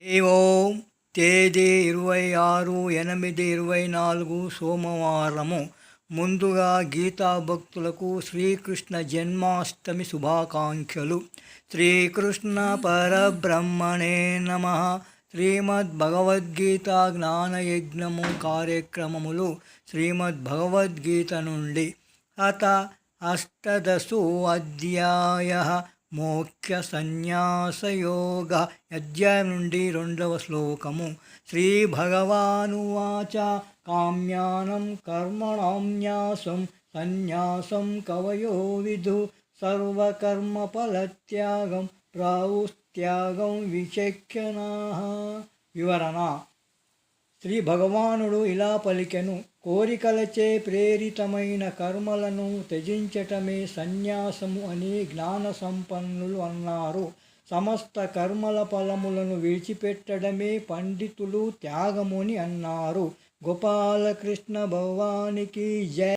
ఓం తేదీ 26/8/24 సోమవారము. ముందుగా గీతా భక్తులకు శ్రీకృష్ణ జన్మాష్టమి శుభాకాంక్షలు. శ్రీకృష్ణ పరబ్రహ్మణే నమః. శ్రీమద్భగవద్గీత జ్ఞానయజ్ఞము కార్యక్రమములు శ్రీమద్భగవద్గీత నుండి. అత అష్టదశో అధ్యాయః మోక్ష సన్యాసయోగ. అధ్యాయం నుండి 2వ శ్లోకము. శ్రీ భగవానువాచ కామ్యానం కర్మణాన్యాసం సన్యాసం కవయో విదు సర్వకర్మఫలత్యాగం ప్రాహుస్త్యాగం విచక్షణాః. వివరణ. శ్రీ భగవానుడు ఇలా పలికెను: కోరికలచే ప్రేరితమైన కర్మలను త్యజించటమే సన్యాసము అని జ్ఞాన సంపన్నులు అన్నారు. సమస్త కర్మల ఫలములను విడిచిపెట్టడమే పండితులు త్యాగముని అన్నారు. గోపాలకృష్ణ భగవానికి జయ.